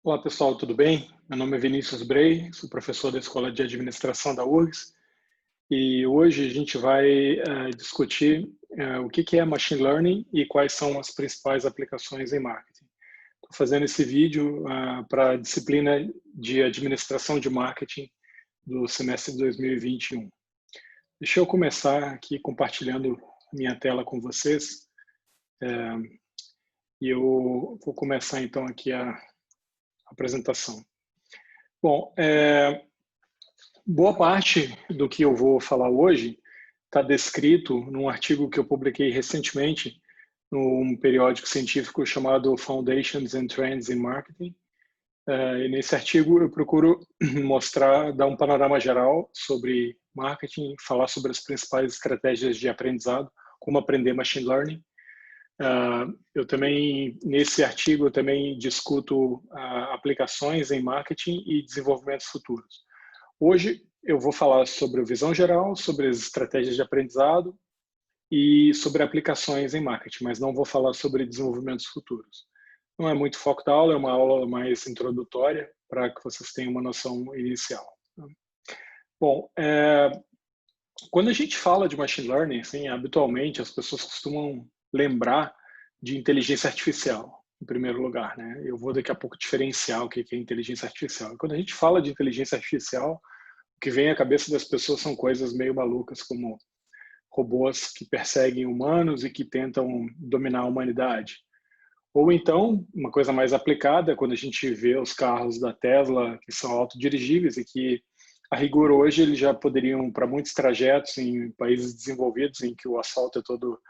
Olá pessoal, tudo bem? Meu nome é Vinícius Brey, sou professor da Escola de Administração da URGS e hoje a gente vai discutir o que é Machine Learning e quais são as principais aplicações em marketing. Estou fazendo esse vídeo para a disciplina de Administração de Marketing do semestre de 2021. Deixa eu começar aqui compartilhando minha tela com vocês e eu vou começar então aqui a apresentação. Bom, boa parte do que eu vou falar hoje está descrito num artigo que eu publiquei recentemente num periódico científico chamado Foundations and Trends in Marketing. E nesse artigo eu procuro mostrar, dar um panorama geral sobre marketing, falar sobre as principais estratégias de aprendizado, como aprender machine learning. Eu também, nesse artigo, eu também discuto aplicações em marketing e desenvolvimentos futuros. Hoje eu vou falar sobre a visão geral, sobre as estratégias de aprendizado e sobre aplicações em marketing, mas não vou falar sobre desenvolvimentos futuros. Não é muito foco da aula, é uma aula mais introdutória para que vocês tenham uma noção inicial. Bom, quando a gente fala de machine learning, assim, habitualmente as pessoas costumam lembrar de inteligência artificial, em primeiro lugar, né? Eu vou daqui a pouco diferenciar o que é inteligência artificial. E quando a gente fala de inteligência artificial, o que vem à cabeça das pessoas são coisas meio malucas, como robôs que perseguem humanos e que tentam dominar a humanidade. Ou então, uma coisa mais aplicada, quando a gente vê os carros da Tesla, que são autodirigíveis e que, a rigor hoje, eles já poderiam, para muitos trajetos em países desenvolvidos, em que o asfalto é todo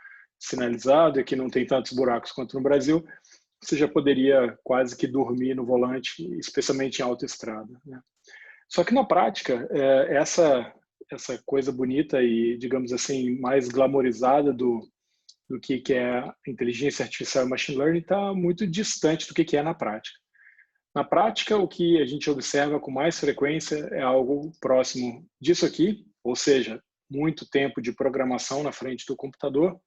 sinalizado e que não tem tantos buracos quanto no Brasil, você já poderia quase que dormir no volante, especialmente em autoestrada, né? Só que na prática, essa coisa bonita e, digamos assim, mais glamorizada do que é inteligência artificial e machine learning está muito distante do que é na prática. Na prática, o que a gente observa com mais frequência é algo próximo disso aqui, ou seja, muito tempo de programação na frente do computador.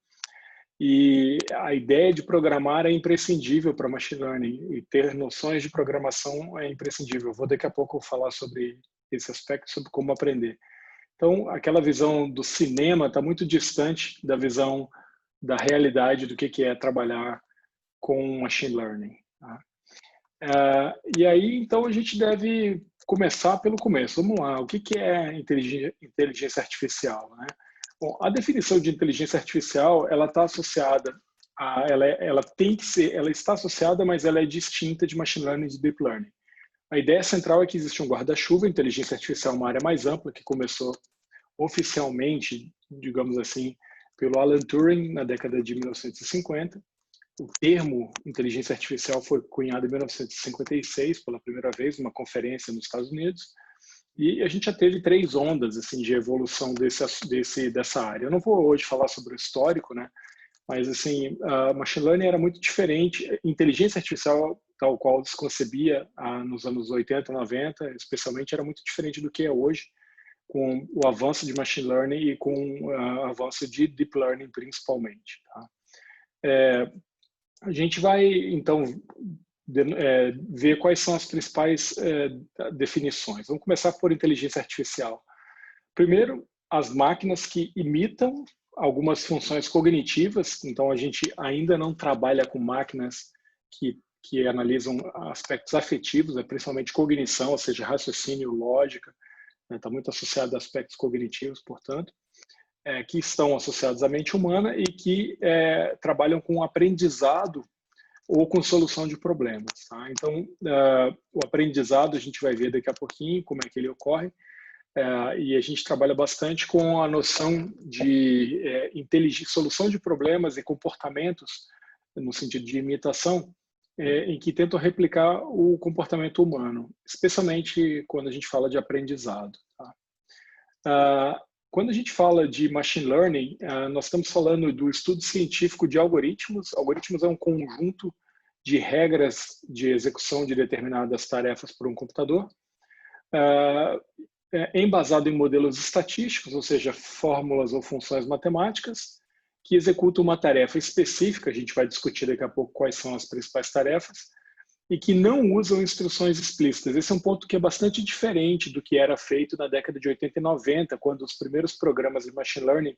E a ideia de programar é imprescindível para machine learning e ter noções de programação é imprescindível. Vou daqui a pouco falar sobre esse aspecto, sobre como aprender. Então, aquela visão do cinema está muito distante da visão da realidade do que é trabalhar com machine learning. Tá? E aí, então, a gente deve começar pelo começo. Vamos lá, o que é inteligência artificial, né? Bom, a definição de inteligência artificial, ela está associada ela tem que ser, ela está associada, mas ela é distinta de machine learning e de deep learning. A ideia central é que existe um guarda-chuva, inteligência artificial é uma área mais ampla que começou oficialmente, digamos assim, pelo Alan Turing na década de 1950. O termo inteligência artificial foi cunhado em 1956 pela primeira vez numa conferência nos Estados Unidos. E a gente já teve três ondas assim de evolução dessa área. Eu não vou hoje falar sobre o histórico, né? Mas assim, a machine learning era muito diferente. Inteligência artificial, tal qual se concebia nos anos 80, 90, especialmente, era muito diferente do que é hoje, com o avanço de machine learning e com o avanço de deep learning, principalmente. Tá? A gente vai, então, ver quais são as principais definições. Vamos começar por inteligência artificial. Primeiro, as máquinas que imitam algumas funções cognitivas. Então, a gente ainda não trabalha com máquinas que analisam aspectos afetivos, principalmente cognição, ou seja, raciocínio, lógica. Está muito associado a aspectos cognitivos, portanto, que estão associados à mente humana e que trabalham com aprendizado ou com solução de problemas. Tá? Então, o aprendizado a gente vai ver daqui a pouquinho como é que ele ocorre, e a gente trabalha bastante com a noção de solução de problemas e comportamentos, no sentido de imitação, em que tentam replicar o comportamento humano, especialmente quando a gente fala de aprendizado. Tá? Quando a gente fala de machine learning, nós estamos falando do estudo científico de algoritmos. Algoritmos é um conjunto de regras de execução de determinadas tarefas por um computador, embasado em modelos estatísticos, ou seja, fórmulas ou funções matemáticas, que executam uma tarefa específica. A gente vai discutir daqui a pouco quais são as principais tarefas, e que não usam instruções explícitas. Esse é um ponto que é bastante diferente do que era feito na década de 80 e 90, quando os primeiros programas de machine learning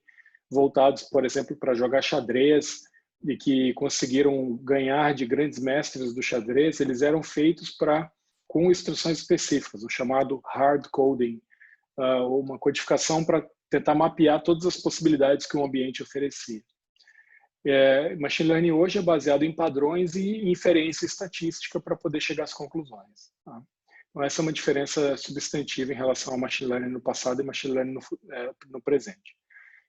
voltados, por exemplo, para jogar xadrez e que conseguiram ganhar de grandes mestres do xadrez, eles eram feitos com instruções específicas, o chamado hard coding, uma codificação para tentar mapear todas as possibilidades que o ambiente oferecia. Machine Learning hoje é baseado em padrões e inferência estatística para poder chegar às conclusões. Tá? Então, essa é uma diferença substantiva em relação ao Machine Learning no passado e Machine Learning no presente.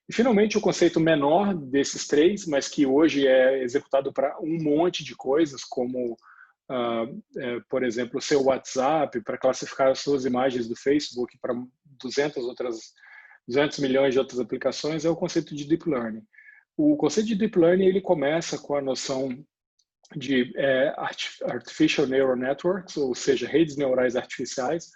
E, finalmente, o conceito menor desses três, mas que hoje é executado para um monte de coisas, como, por exemplo, o seu WhatsApp, para classificar as suas imagens do Facebook para 200 milhões de outras aplicações, é o conceito de Deep Learning. O conceito de Deep Learning ele começa com a noção de Artificial Neural Networks, ou seja, redes neurais artificiais.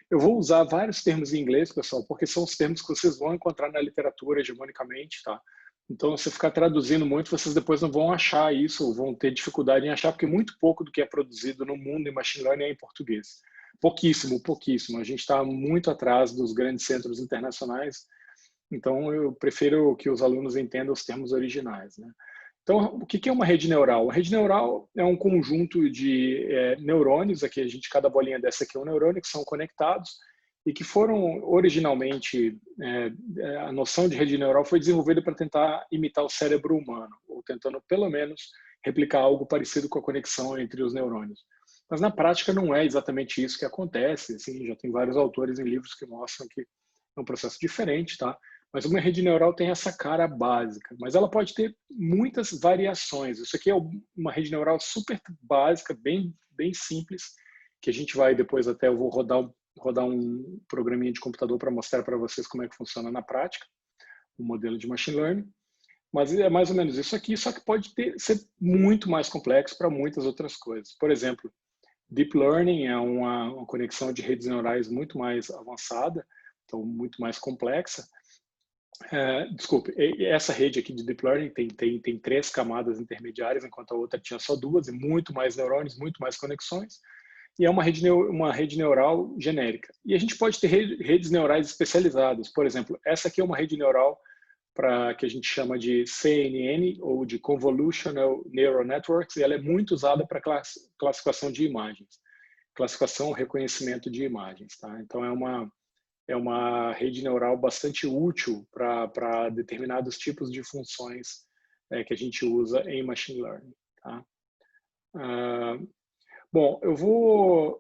Eu vou usar vários termos em inglês, pessoal, porque são os termos que vocês vão encontrar na literatura hegemonicamente, tá? Então, se ficar traduzindo muito, vocês depois não vão achar isso, ou vão ter dificuldade em achar, porque muito pouco do que é produzido no mundo em Machine Learning é em português. Pouquíssimo, pouquíssimo. A gente está muito atrás dos grandes centros internacionais, então eu prefiro que os alunos entendam os termos originais, né? Então, o que é uma rede neural? A rede neural é um conjunto de neurônios, aqui cada bolinha dessa aqui é um neurônio, que são conectados e que foram originalmente, a noção de rede neural foi desenvolvida para tentar imitar o cérebro humano, ou tentando pelo menos replicar algo parecido com a conexão entre os neurônios. Mas na prática não é exatamente isso que acontece, assim, já tem vários autores em livros que mostram que é um processo diferente, tá? Mas uma rede neural tem essa cara básica, mas ela pode ter muitas variações. Isso aqui é uma rede neural super básica, bem simples, que a gente vai depois até eu vou rodar um programinha de computador para mostrar para vocês como é que funciona na prática, o modelo de machine learning. Mas é mais ou menos isso aqui, só que pode ser muito mais complexo para muitas outras coisas. Por exemplo, Deep Learning é uma conexão de redes neurais muito mais avançada, então muito mais complexa. Desculpe, essa rede aqui de Deep Learning tem 3 camadas intermediárias, enquanto a outra tinha só 2, e muito mais neurônios, muito mais conexões, e é uma rede neural genérica. E a gente pode ter redes neurais especializadas, por exemplo, essa aqui é uma rede neural que a gente chama de CNN, ou de Convolutional Neural Networks, e ela é muito usada para classificação de imagens, classificação e reconhecimento de imagens. Tá? Então, é uma rede neural bastante útil para determinados tipos de funções que a gente usa em Machine Learning. Tá? Bom, eu vou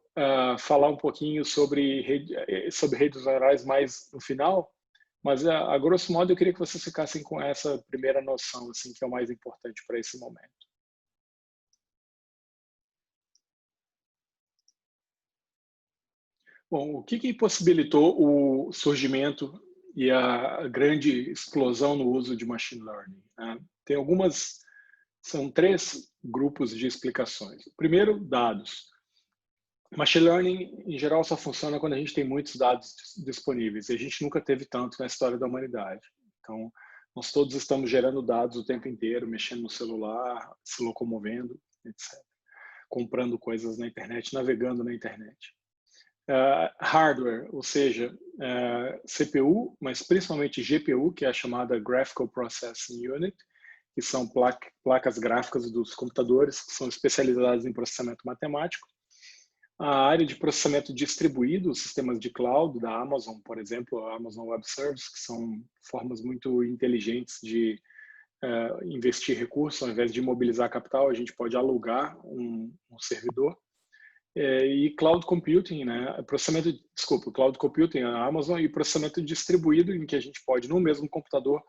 falar um pouquinho sobre redes neurais mais no final, mas a grosso modo eu queria que vocês ficassem com essa primeira noção, assim, que é o mais importante para esse momento. Bom, o que possibilitou o surgimento e a grande explosão no uso de Machine Learning? Né? São 3 grupos de explicações. Primeiro, dados. Machine Learning, em geral, só funciona quando a gente tem muitos dados disponíveis, e a gente nunca teve tanto na história da humanidade. Então, nós todos estamos gerando dados o tempo inteiro, mexendo no celular, se locomovendo, etc. Comprando coisas na internet, navegando na internet. Hardware, ou seja, CPU, mas principalmente GPU, que é a chamada Graphical Processing Unit, que são placas gráficas dos computadores, que são especializadas em processamento matemático. A área de processamento distribuído, os sistemas de cloud da Amazon, por exemplo, a Amazon Web Services, que são formas muito inteligentes de investir recursos, ao invés de mobilizar capital, a gente pode alugar um servidor. E cloud computing, né? Cloud computing, a Amazon, e processamento distribuído, em que a gente pode, no mesmo computador,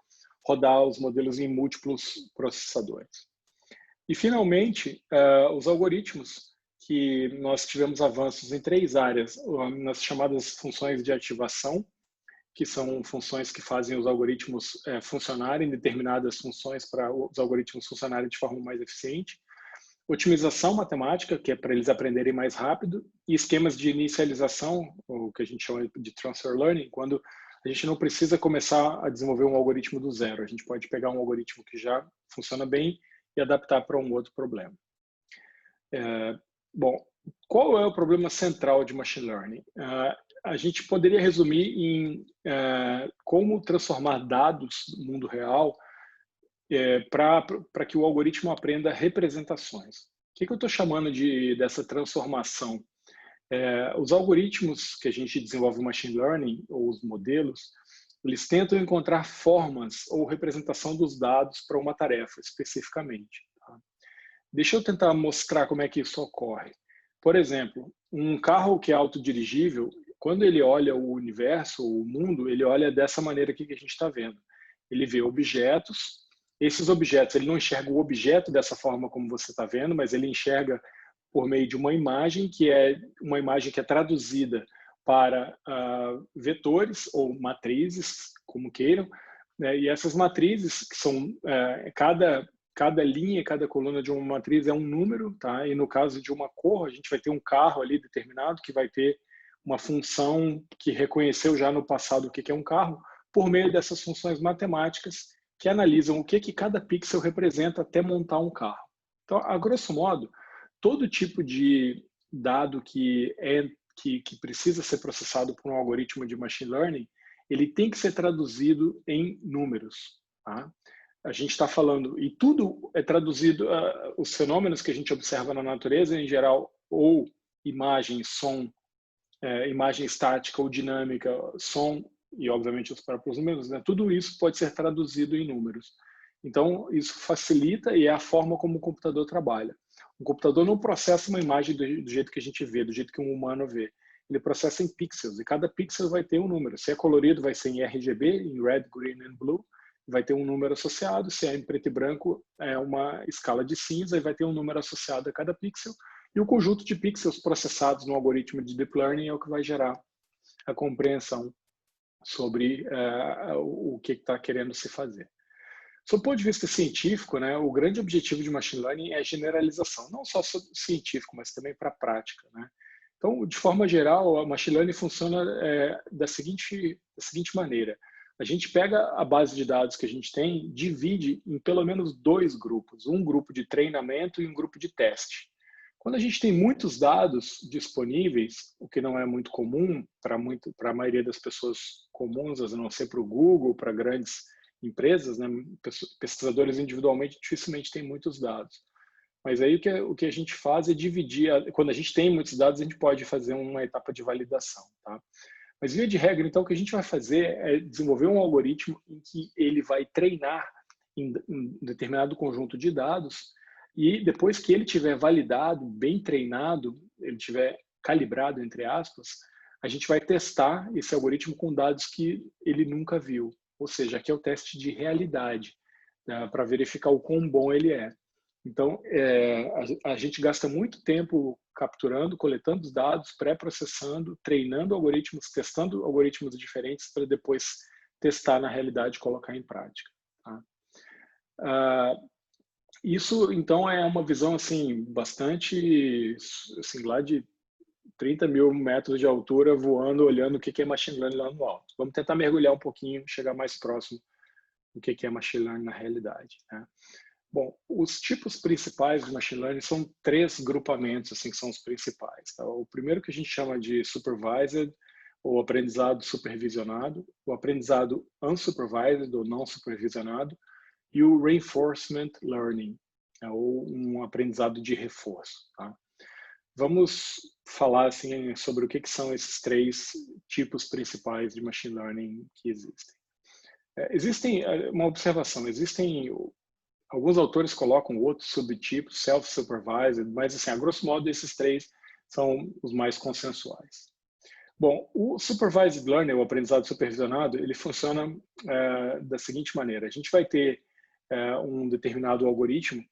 rodar os modelos em múltiplos processadores. E, finalmente, os algoritmos, que nós tivemos avanços em 3 áreas, nas chamadas funções de ativação, que são funções que fazem os algoritmos funcionarem, determinadas funções para os algoritmos funcionarem de forma mais eficiente, otimização matemática, que é para eles aprenderem mais rápido, e esquemas de inicialização, o que a gente chama de transfer learning, quando a gente não precisa começar a desenvolver um algoritmo do zero, a gente pode pegar um algoritmo que já funciona bem e adaptar para um outro problema. Bom, qual é o problema central de machine learning? A gente poderia resumir em como transformar dados do mundo real para que o algoritmo aprenda representações. O que eu estou chamando dessa transformação? Os algoritmos que a gente desenvolve em machine learning, ou os modelos, eles tentam encontrar formas ou representação dos dados para uma tarefa especificamente. Tá? Deixa eu tentar mostrar como é que isso ocorre. Por exemplo, um carro que é autodirigível, quando ele olha o universo, o mundo, ele olha dessa maneira aqui que a gente está vendo. Ele vê objetos, esses objetos, ele não enxerga o objeto dessa forma como você está vendo, mas ele enxerga por meio de uma imagem que é traduzida para vetores ou matrizes, como queiram, né? E essas matrizes, que são cada linha, cada coluna de uma matriz é um número, tá? E no caso de uma cor, a gente vai ter um carro ali determinado que vai ter uma função que reconheceu já no passado o que é um carro, por meio dessas funções matemáticas que analisam o que cada pixel representa até montar um carro. Então, a grosso modo, todo tipo de dado que precisa ser processado por um algoritmo de machine learning, ele tem que ser traduzido em números. Tá? A gente está falando, e tudo é traduzido, os fenômenos que a gente observa na natureza, em geral, ou imagem, som, imagem estática ou dinâmica, som, e obviamente os próprios números, né? Tudo isso pode ser traduzido em números. Então, isso facilita e é a forma como o computador trabalha. O computador não processa uma imagem do jeito que a gente vê, do jeito que um humano vê. Ele processa em pixels, e cada pixel vai ter um número. Se é colorido, vai ser em RGB, em red, green and blue, vai ter um número associado. Se é em preto e branco, é uma escala de cinza, e vai ter um número associado a cada pixel. E o conjunto de pixels processados no algoritmo de deep learning é o que vai gerar a compreensão sobre o que está querendo se fazer. Do ponto de vista científico, né, o grande objetivo de machine learning é generalização, não só científico, mas também para a prática. Né? Então, de forma geral, a machine learning funciona da seguinte maneira. A gente pega a base de dados que a gente tem, divide em pelo menos dois grupos, um grupo de treinamento e um grupo de teste. Quando a gente tem muitos dados disponíveis, o que não é muito comum para a maioria das pessoas comuns, a não ser para o Google, para grandes empresas, né? Pesquisadores individualmente dificilmente têm muitos dados. Mas aí o que a gente faz é dividir, quando a gente tem muitos dados, a gente pode fazer uma etapa de validação. Tá? Mas via de regra, então, o que a gente vai fazer é desenvolver um algoritmo em que ele vai treinar em determinado conjunto de dados e depois que ele tiver validado, bem treinado, ele tiver calibrado, entre aspas, a gente vai testar esse algoritmo com dados que ele nunca viu. Ou seja, aqui é o teste de realidade, né, para verificar o quão bom ele é. Então, a gente gasta muito tempo capturando, coletando os dados, pré-processando, treinando algoritmos, testando algoritmos diferentes para depois testar na realidade e colocar em prática. Tá? Isso, então, é uma visão assim, bastante, assim, lá de 30 mil metros de altura, voando, olhando o que é machine learning lá no alto. Vamos tentar mergulhar um pouquinho, chegar mais próximo do que é machine learning na realidade. Né? Bom, os tipos principais de machine learning são três grupamentos, assim, que são os principais. Tá? O primeiro que a gente chama de supervised, ou aprendizado supervisionado, o aprendizado unsupervised, ou não supervisionado, e o reinforcement learning, ou um aprendizado de reforço. Tá? Vamos falar assim, sobre o que são esses três tipos principais de machine learning que existem. Existem, uma observação, existem, alguns autores colocam outros subtipos, self-supervised, mas assim, a grosso modo esses três são os mais consensuais. Bom, o supervised learning, o aprendizado supervisionado, ele funciona da seguinte maneira. A gente vai ter um determinado algoritmo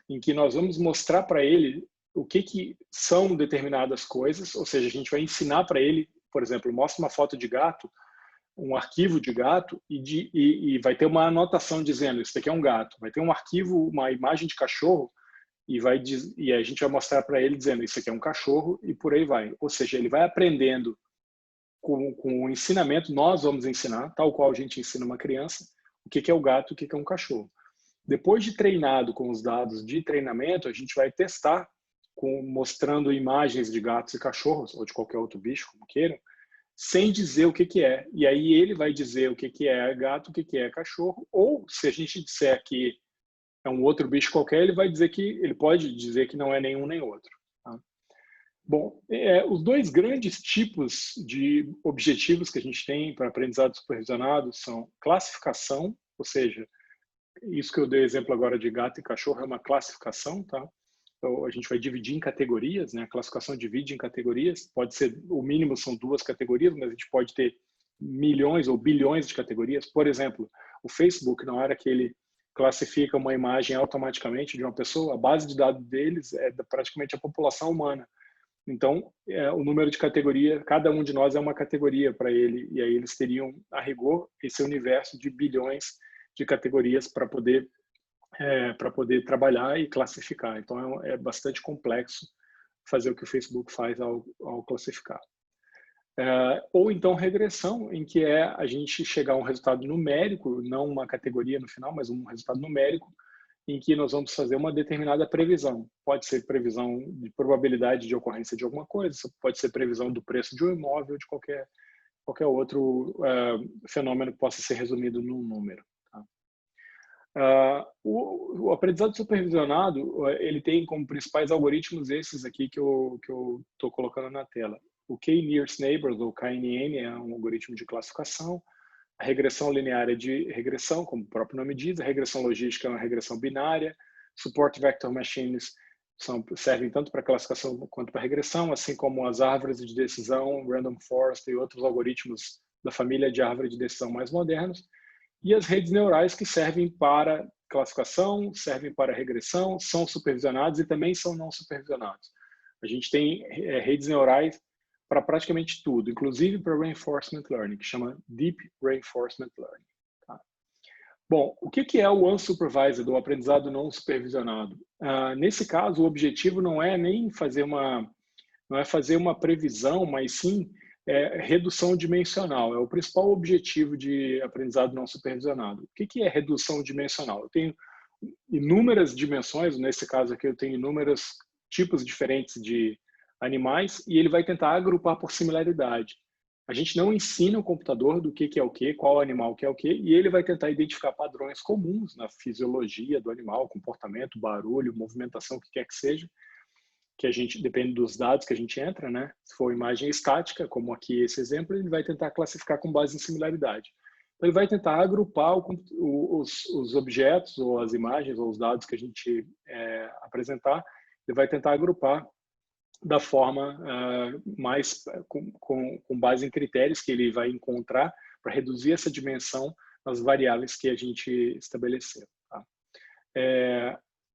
em que nós vamos mostrar para ele o que são determinadas coisas, ou seja, a gente vai ensinar para ele, por exemplo, mostra uma foto de gato, um arquivo de gato, e vai ter uma anotação dizendo isso daqui é um gato. Vai ter um arquivo, uma imagem de cachorro, e a gente vai mostrar para ele dizendo isso aqui é um cachorro, e por aí vai. Ou seja, ele vai aprendendo com o ensinamento, nós vamos ensinar, tal qual a gente ensina uma criança, o que é o gato, o que é um cachorro. Depois de treinado com os dados de treinamento, a gente vai testar mostrando imagens de gatos e cachorros, ou de qualquer outro bicho, como queiram, sem dizer o que que é. E aí ele vai dizer o que que é gato, o que que é cachorro, ou se a gente disser que é um outro bicho qualquer, ele pode dizer que não é nenhum nem outro. Tá? Bom, os dois grandes tipos de objetivos que a gente tem para aprendizado supervisionado são classificação, ou seja, isso que eu dei exemplo agora de gato e cachorro é uma classificação, tá? Então, a gente vai dividir em categorias, né? A classificação divide em categorias. Pode ser, o mínimo são 2 categorias, mas a gente pode ter milhões ou bilhões de categorias. Por exemplo, o Facebook, na hora que ele classifica uma imagem automaticamente de uma pessoa, a base de dados deles é praticamente a população humana. Então, o número de categoria, cada um de nós é uma categoria para ele, e aí eles teriam, a rigor, esse universo de bilhões de categorias para poder trabalhar e classificar. Então, é bastante complexo fazer o que o Facebook faz ao classificar. Ou então regressão, em que é a gente chegar a um resultado numérico, não uma categoria no final, mas um resultado numérico, em que nós vamos fazer uma determinada previsão. Pode ser previsão de probabilidade de ocorrência de alguma coisa, pode ser previsão do preço de um imóvel, de qualquer outro fenômeno que possa ser resumido num número. O aprendizado supervisionado, ele tem como principais algoritmos esses aqui que eu estou colocando na tela. O K-Nearest Neighbors, ou KNN, é um algoritmo de classificação. A regressão linear é de regressão, como o próprio nome diz. A regressão logística é uma regressão binária. Support Vector Machines servem tanto para classificação quanto para regressão, assim como as árvores de decisão, Random Forest e outros algoritmos da família de árvore de decisão mais modernos. E as redes neurais que servem para classificação, servem para regressão, são supervisionados e também são não supervisionados. A gente tem redes neurais para praticamente tudo, inclusive para Reinforcement Learning, que chama Deep Reinforcement Learning. Tá? Bom, o que é o unsupervised, ou aprendizado não supervisionado? Nesse caso, o objetivo não é nem fazer uma previsão, mas sim redução dimensional. É o principal objetivo de aprendizado não supervisionado. O que é redução dimensional? Eu tenho inúmeras dimensões, nesse caso aqui eu tenho inúmeros tipos diferentes de animais, e ele vai tentar agrupar por similaridade. A gente não ensina o computador do que é o que, qual animal que é o que, e ele vai tentar identificar padrões comuns na fisiologia do animal, comportamento, barulho, movimentação, o que quer que seja, que a gente, depende dos dados que a gente entra, né? Se for imagem estática, como aqui esse exemplo, ele vai tentar classificar com base em similaridade. Então, ele vai tentar agrupar os objetos, ou as imagens, ou os dados que a gente apresentar, ele vai tentar agrupar da forma mais com base em critérios que ele vai encontrar para reduzir essa dimensão nas variáveis que a gente estabeleceu. Tá?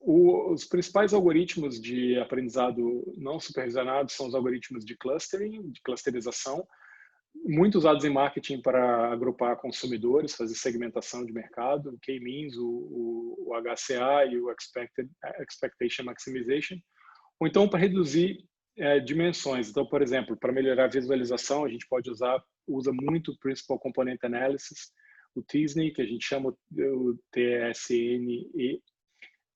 Os principais algoritmos de aprendizado não supervisionado são os algoritmos de clustering, de clusterização, muito usados em marketing para agrupar consumidores, fazer segmentação de mercado, o K-means, o HCA e o Expectation Maximization, ou então para reduzir dimensões. Então, por exemplo, para melhorar a visualização, a gente usa muito o Principal Component Analysis, o TSNE, que a gente chama o TSNE,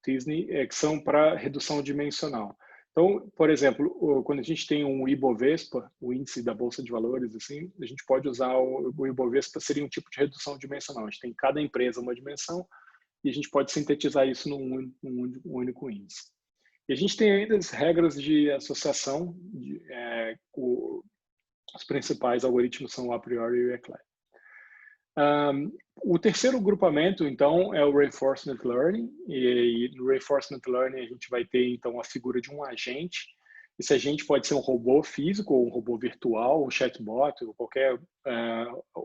que são para redução dimensional. Então, por exemplo, quando a gente tem um Ibovespa, o índice da Bolsa de Valores, assim, a gente pode usar o Ibovespa, seria um tipo de redução dimensional. A gente tem cada empresa uma dimensão e a gente pode sintetizar isso num único índice. E a gente tem ainda as regras de associação, os principais algoritmos são o a priori e o eclair. O terceiro grupamento, então, é o Reinforcement Learning, e no Reinforcement Learning a gente vai ter, então, a figura de um agente. Esse agente pode ser um robô físico, ou um robô virtual, um chatbot, ou qualquer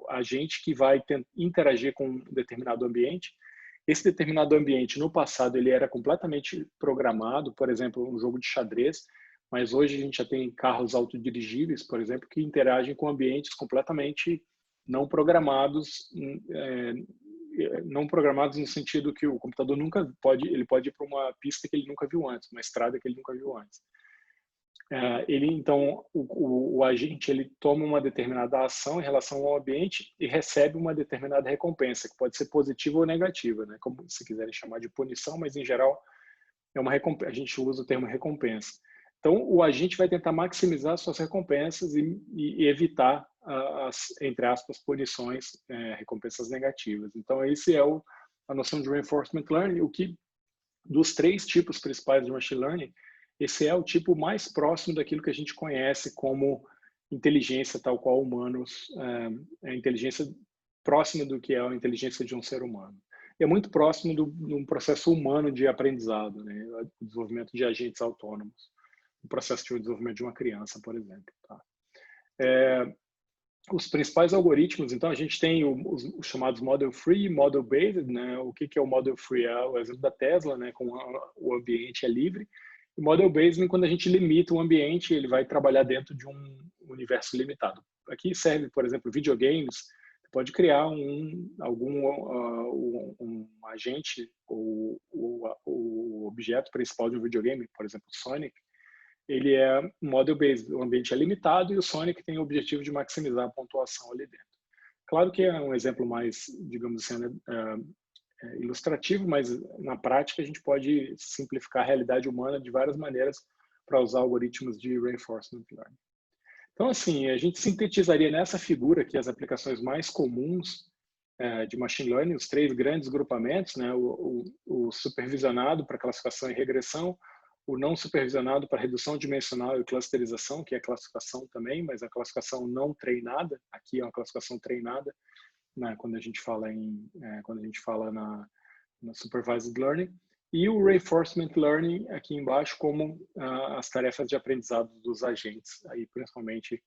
agente que vai interagir com um determinado ambiente. Esse determinado ambiente, no passado, ele era completamente programado, por exemplo, um jogo de xadrez, mas hoje a gente já tem carros autodirigíveis, por exemplo, que interagem com ambientes completamente não programados no sentido que o computador pode ir para uma pista que ele nunca viu antes, uma estrada que ele nunca viu antes. Então, o agente ele toma uma determinada ação em relação ao ambiente e recebe uma determinada recompensa, que pode ser positiva ou negativa, né? Como se quiserem chamar de punição, mas em geral é uma recompensa. A gente usa o termo recompensa. Então, o agente vai tentar maximizar suas recompensas e evitar as, entre aspas, punições, recompensas negativas. Então, esse é a noção de reinforcement learning, o que dos 3 tipos principais de machine learning, esse é o tipo mais próximo daquilo que a gente conhece como inteligência tal qual humanos, a inteligência próxima do que é a inteligência de um ser humano. E é muito próximo de um processo humano de aprendizado, né? O desenvolvimento de agentes autônomos, o processo de desenvolvimento de uma criança, por exemplo. Tá? Os principais algoritmos, então, a gente tem os chamados Model Free, Model Based, né? O que é o Model Free? É o exemplo da Tesla, né? Com o ambiente é livre. O Model Based, quando a gente limita o ambiente, ele vai trabalhar dentro de um universo limitado. Aqui serve, por exemplo, videogames. Você pode criar um agente ou o objeto principal de um videogame, por exemplo, Sonic. Ele é model-based, o ambiente é limitado e o Sonic tem o objetivo de maximizar a pontuação ali dentro. Claro que é um exemplo mais, digamos assim, ilustrativo, mas na prática a gente pode simplificar a realidade humana de várias maneiras para usar algoritmos de reinforcement learning. Então, assim, a gente sintetizaria nessa figura aqui as aplicações mais comuns de machine learning, os 3 grandes grupamentos, né? O supervisionado para classificação e regressão, o não supervisionado para redução dimensional e clusterização, que é classificação também, mas a classificação não treinada, aqui é uma classificação treinada, né, quando a gente fala na supervised learning, e o reinforcement learning aqui embaixo como as tarefas de aprendizado dos agentes, aí principalmente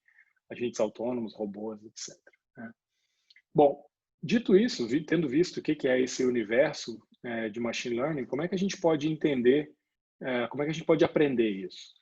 agentes autônomos, robôs, etc. Né? Bom, dito isso, tendo visto o que é esse universo de machine learning, como é que a gente pode entender, como é que a gente pode aprender isso?